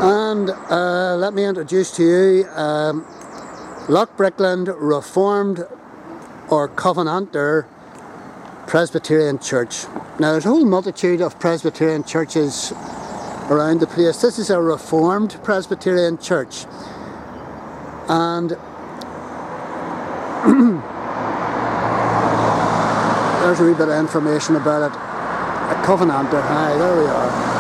And let me introduce to you Loughbrickland Reformed or Covenanter Presbyterian Church. Now there's a whole multitude of Presbyterian churches around the place. This is a Reformed Presbyterian Church, and there's a wee bit of information about it. A Covenanter, aye, there we are.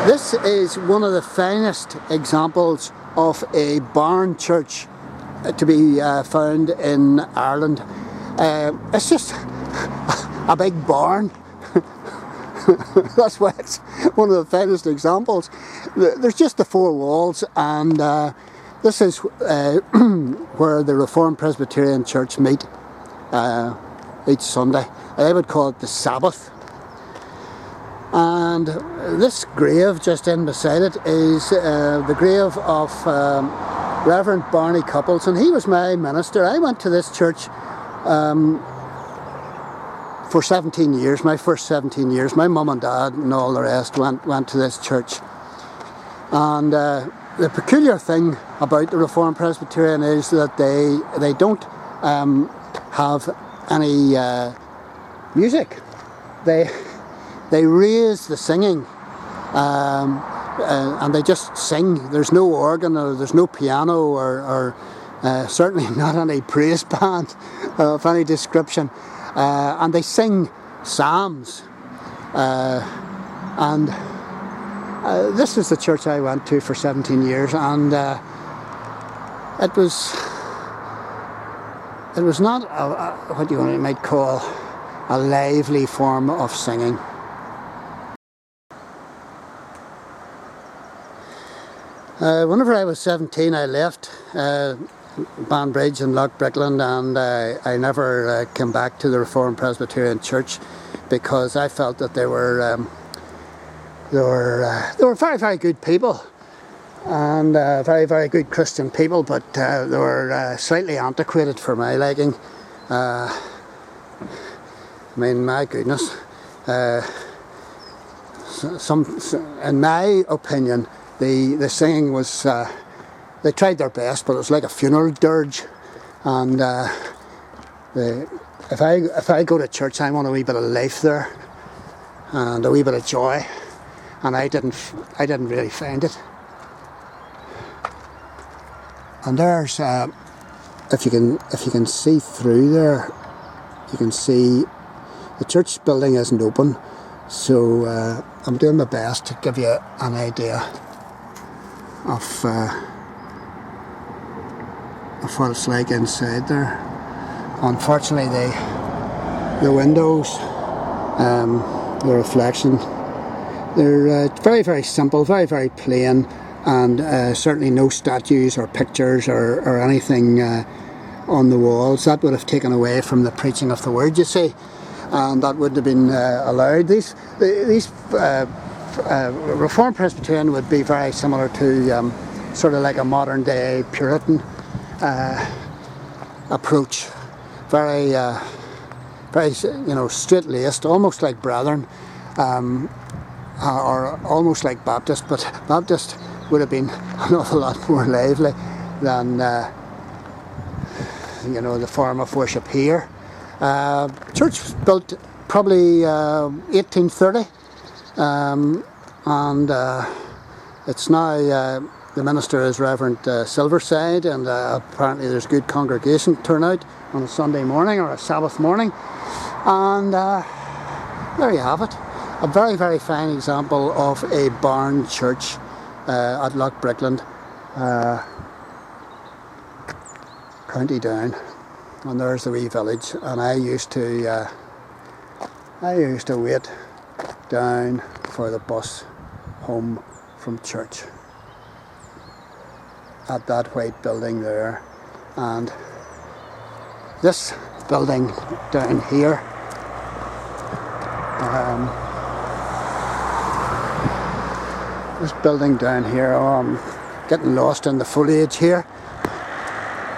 This is one of the finest examples of a barn church to be found in Ireland. It's just a big barn. That's why it's one of the finest examples. There's just the four walls, and this is where the Reformed Presbyterian Church meet each Sunday. I would call it the Sabbath. And this grave just in beside it is the grave of Reverend Barney Couples, and he was my minister. I went to this church for 17 years, my first 17 years. My mum and dad and all the rest went to this church. And the peculiar thing about the Reformed Presbyterian is that they don't have any music. They raise the singing, and they just sing. There's no organ, or there's no piano, or certainly not any praise band of any description. And they sing psalms. And this is the church I went to for 17 years, and it was not what you might call a lively form of singing. Whenever I was 17, I left Banbridge and Loughbrickland, and I never came back to the Reformed Presbyterian Church because I felt that they were very, very good people, and very, very good Christian people, but they were slightly antiquated for my liking. I mean, my goodness. In my opinion, the singing was, they tried their best, but it was like a funeral dirge. And if I go to church, I want a wee bit of life there, and a wee bit of joy, and I didn't really find it. And there's, if you can see through there, you can see the church building isn't open, so I'm doing my best to give you an idea of what it's like inside there. Unfortunately, the windows, the reflection, they're very, very simple, very, very plain, and certainly no statues or pictures or anything on the walls. That would have taken away from the preaching of the word, you see, and that wouldn't have been allowed. These Reformed Presbyterian would be very similar to sort of like a modern day Puritan approach, very straight-laced, almost like Brethren, or almost like Baptist, but Baptist would have been an awful lot more lively than the form of worship here. Church was built probably 1830. And it's now, the minister is Reverend Silverside, and apparently there's good congregation turnout on a Sunday morning or a Sabbath morning. And there you have it. A very, very fine example of a barn church at Loughbrickland, County Down. And there's the wee village, and I used to wait down for the bus home from church at that white building there. And this building down here, I'm getting lost in the foliage here,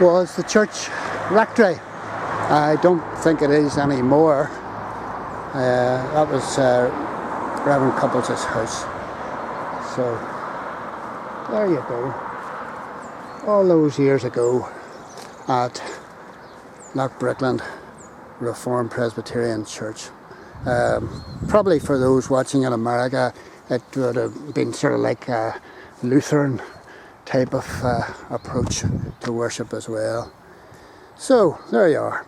was the church rectory. I don't think it is anymore. That was Reverend Couples' house. So there you go. All those years ago at Loughbrickland Reformed Presbyterian Church. Probably for those watching in America, it would have been sort of like a Lutheran type of approach to worship as well. So there you are.